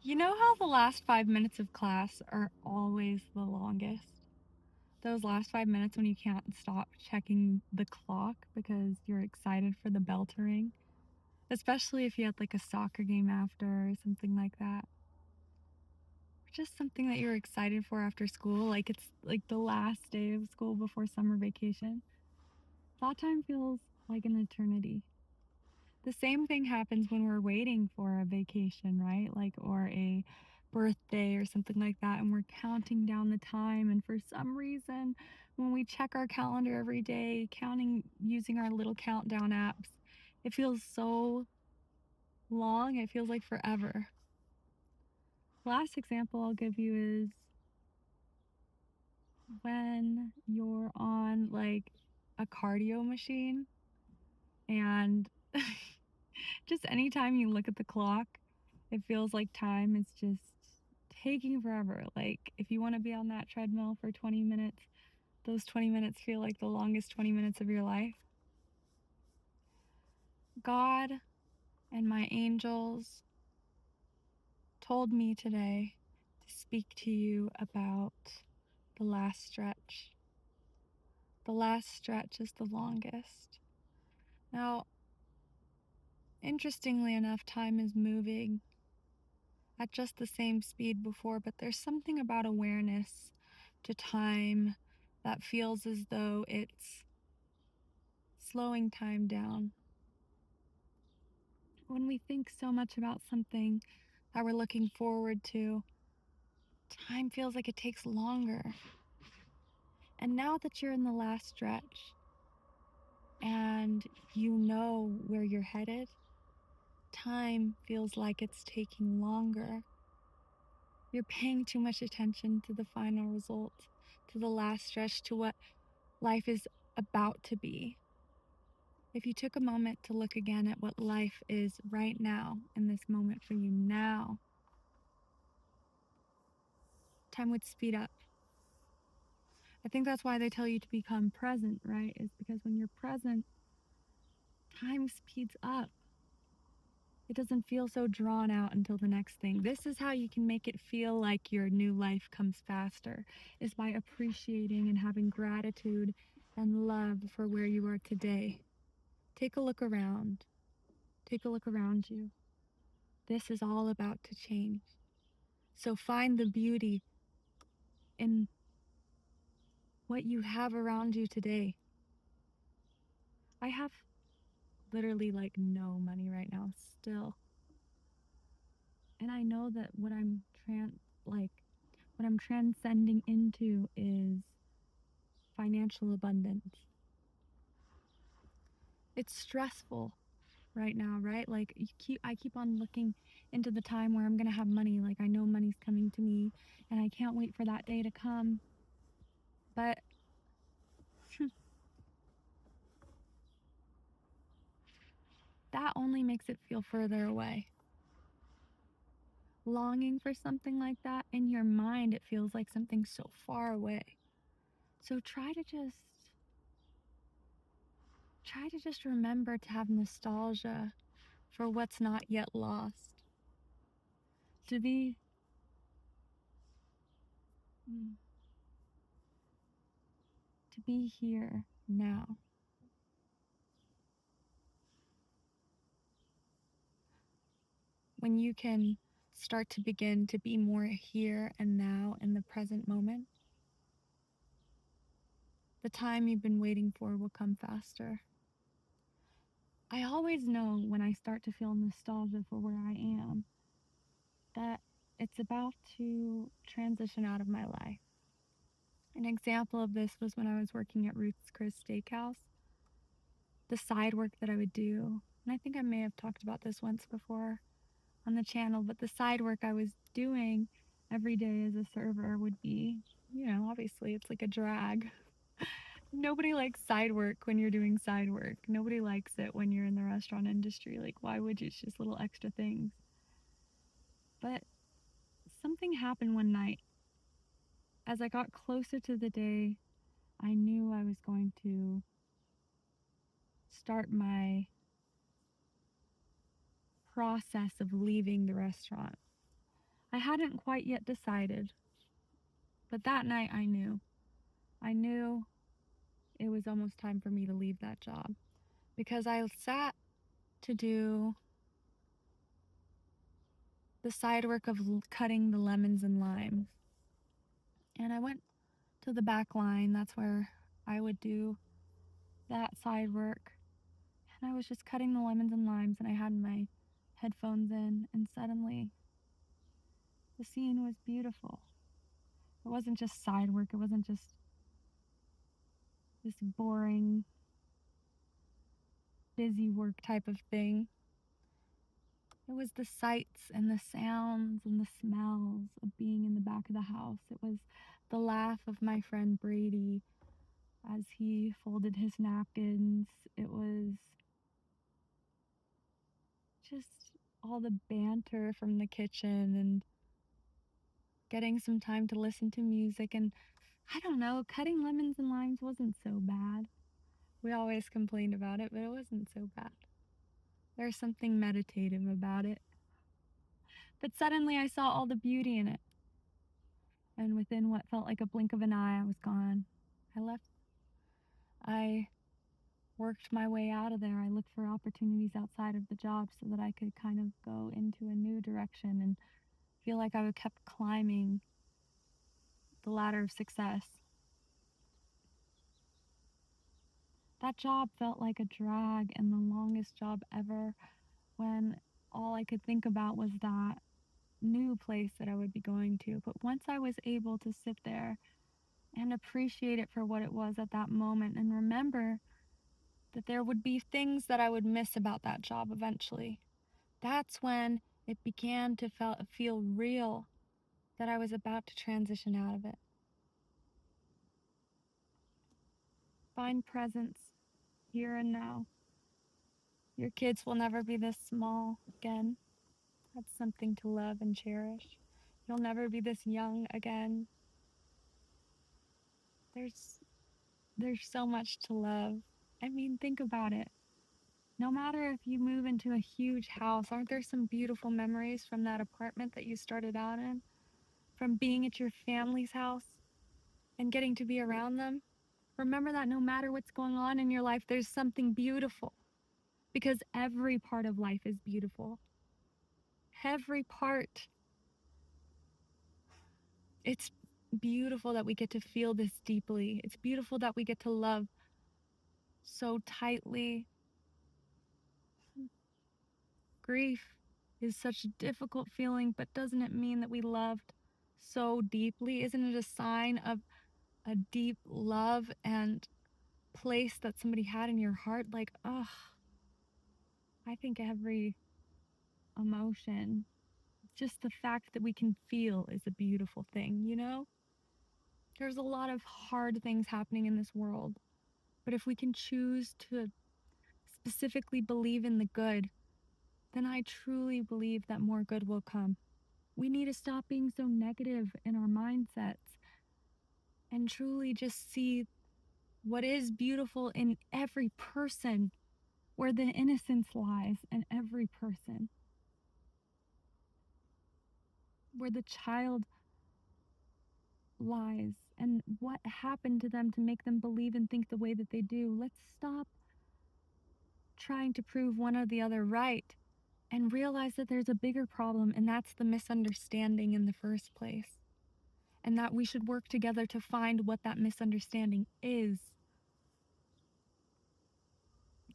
You know how the last 5 minutes of class are always the longest? Those last 5 minutes when you can't stop checking the clock because you're excited for the bell to ring, especially if you had like a soccer game after or something like that. Or just something that you're excited for after school, like it's like the last day of school before summer vacation. That time feels like an eternity. The same thing happens when we're waiting for a vacation, right? Like, or a birthday or something like that, and we're counting down the time. And for some reason, when we check our calendar every day, counting using our little countdown apps, it feels so long. It feels like forever. Last example I'll give you is when you're on like a cardio machine and just anytime you look at the clock, it feels like time is just taking forever. Like, if you want to be on that treadmill for 20 minutes, those 20 minutes feel like the longest 20 minutes of your life. God and my angels told me today to speak to you about the last stretch. The last stretch is the longest. Now, interestingly enough, time is moving at just the same speed before, but there's something about awareness to time that feels as though it's slowing time down. When we think so much about something that we're looking forward to, time feels like it takes longer. And now that you're in the last stretch and you know where you're headed, time feels like it's taking longer. You're paying too much attention to the final result, to the last stretch, to what life is about to be. If you took a moment to look again at what life is right now, in this moment for you now, time would speed up. I think that's why they tell you to become present, right? Is because when you're present, time speeds up. It doesn't feel so drawn out until the next thing. This is how you can make it feel like your new life comes faster, is by appreciating and having gratitude and love for where you are today. Take a look around. Take a look around you. This is all about to change. So find the beauty in what you have around you today. I have literally like no money right now still. And I know that what I'm transcending into is financial abundance. It's stressful right now, right? Like I keep on looking into the time where I'm going to have money. Like I know money's coming to me and I can't wait for that day to come. But that only makes it feel further away. Longing for something like that in your mind, it feels like something so far away. So try to just remember to have nostalgia for what's not yet lost. To be to be here now. When you can start to begin to be more here and now in the present moment, the time you've been waiting for will come faster. I always know when I start to feel nostalgia for where I am that it's about to transition out of my life. An example of this was when I was working at Ruth's Chris Steakhouse. The side work that I would do, and I think I may have talked about this once before on the channel, but the side work I was doing every day as a server would be, obviously it's like a drag. Nobody likes side work when you're doing side work. Nobody likes it when you're in the restaurant industry. Like, why would you? It's just little extra things. But something happened one night. As I got closer to the day, I knew I was going to start my process of leaving the restaurant. I hadn't quite yet decided, but that night I knew. I knew it was almost time for me to leave that job because I sat to do the side work of cutting the lemons and limes. And I went to the back line. That's where I would do that side work. And I was just cutting the lemons and limes, and I had my headphones in, and suddenly the scene was beautiful. It wasn't just side work, it wasn't just this boring, busy work type of thing. It was the sights and the sounds and the smells of being in the back of the house. It was the laugh of my friend Brady as he folded his napkins. It was just all the banter from the kitchen and getting some time to listen to music. And I don't know, cutting lemons and limes wasn't so bad. We always complained about it, but it wasn't so bad. There's something meditative about it. But suddenly I saw all the beauty in it. And within what felt like a blink of an eye, I was gone. I left. I worked my way out of there. I looked for opportunities outside of the job so that I could kind of go into a new direction and feel like I kept climbing the ladder of success. That job felt like a drag and the longest job ever when all I could think about was that new place that I would be going to. But once I was able to sit there and appreciate it for what it was at that moment and remember that there would be things that I would miss about that job eventually, that's when it began to feel real that I was about to transition out of it. Find presence here and now. Your kids will never be this small again. That's something to love and cherish. You'll never be this young again. There's there's so much to love. I mean, think about it. No matter if you move into a huge house, aren't there some beautiful memories from that apartment that you started out in? From being at your family's house and getting to be around them? Remember that no matter what's going on in your life, there's something beautiful because every part of life is beautiful. Every part. It's beautiful that we get to feel this deeply. It's beautiful that we get to love so tightly. Grief is such a difficult feeling, but doesn't it mean that we loved so deeply? Isn't it a sign of a deep love and place that somebody had in your heart? Like, ugh, I think every emotion, just the fact that we can feel is a beautiful thing, you know? There's a lot of hard things happening in this world, but if we can choose to specifically believe in the good, then I truly believe that more good will come. We need to stop being so negative in our mindsets and truly just see what is beautiful in every person, where the innocence lies in every person, where the child lies, and what happened to them to make them believe and think the way that they do. Let's stop trying to prove one or the other right and realize that there's a bigger problem, and that's the misunderstanding in the first place. And that we should work together to find what that misunderstanding is,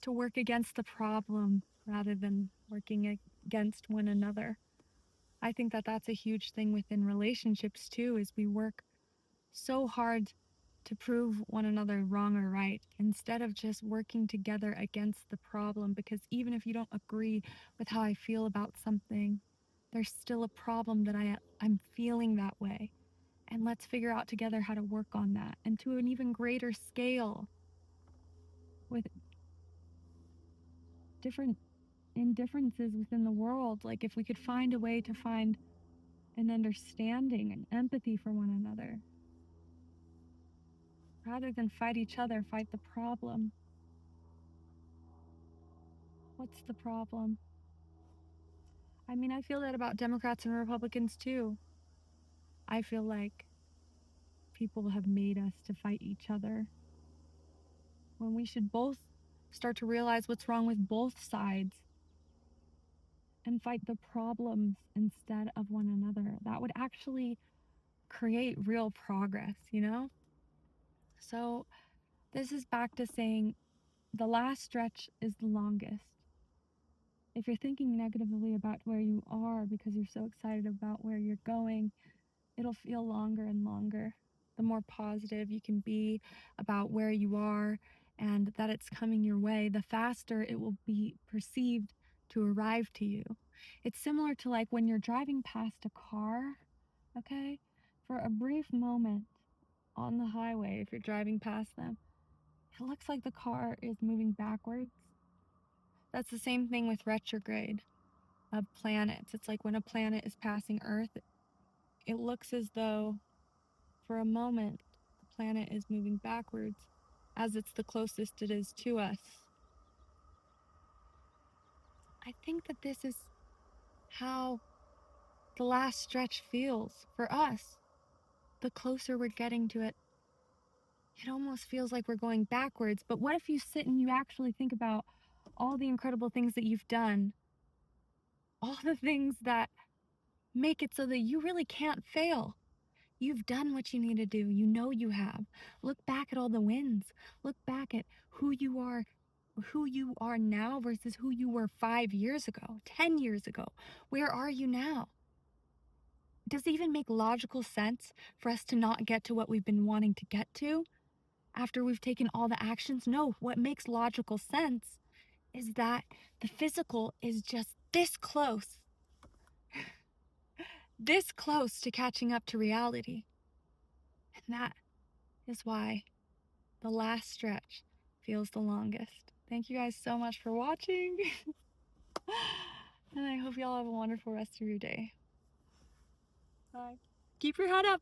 to work against the problem rather than working against one another. I think that that's a huge thing within relationships too, is we work so hard to prove one another wrong or right instead of just working together against the problem, because even if you don't agree with how I feel about something, there's still a problem that I'm feeling that way. And let's figure out together how to work on that, and to an even greater scale with different indifferences within the world. Like if we could find a way to find an understanding and empathy for one another rather than fight each other, fight the problem. What's the problem? I mean, I feel that about Democrats and Republicans too. I feel like people have made us to fight each other when we should both start to realize what's wrong with both sides and fight the problems instead of one another. That would actually create real progress, you know? So, this is back to saying the last stretch is the longest. If you're thinking negatively about where you are because you're so excited about where you're going, it'll feel longer and longer. The more positive you can be about where you are and that it's coming your way, the faster it will be perceived to arrive to you. It's similar to like when you're driving past a car, okay? For a brief moment on the highway, if you're driving past them, it looks like the car is moving backwards. That's the same thing with retrograde of planets. It's like when a planet is passing Earth, it looks as though for a moment the planet is moving backwards as it's the closest it is to us. I think that this is how the last stretch feels for us. The closer we're getting to it, it almost feels like we're going backwards. But what if you sit and you actually think about all the incredible things that you've done, all the things that make it so that you really can't fail? You've done what you need to do. You know you have. Look back at all the wins. Look back at who you are now versus who you were 5 years ago, 10 years ago. Where are you now? Does it even make logical sense for us to not get to what we've been wanting to get to after we've taken all the actions? No, what makes logical sense is that the physical is just this close to catching up to reality. And that is why the last stretch feels the longest. Thank you guys so much for watching. And I hope y'all have a wonderful rest of your day. Bye. Keep your head up.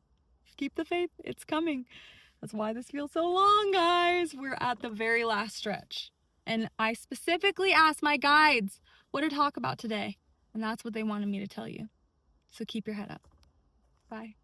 Keep the faith. It's coming. That's why this feels so long, guys. We're at the very last stretch. And I specifically asked my guides what to talk about today. And that's what they wanted me to tell you. So keep your head up. Bye.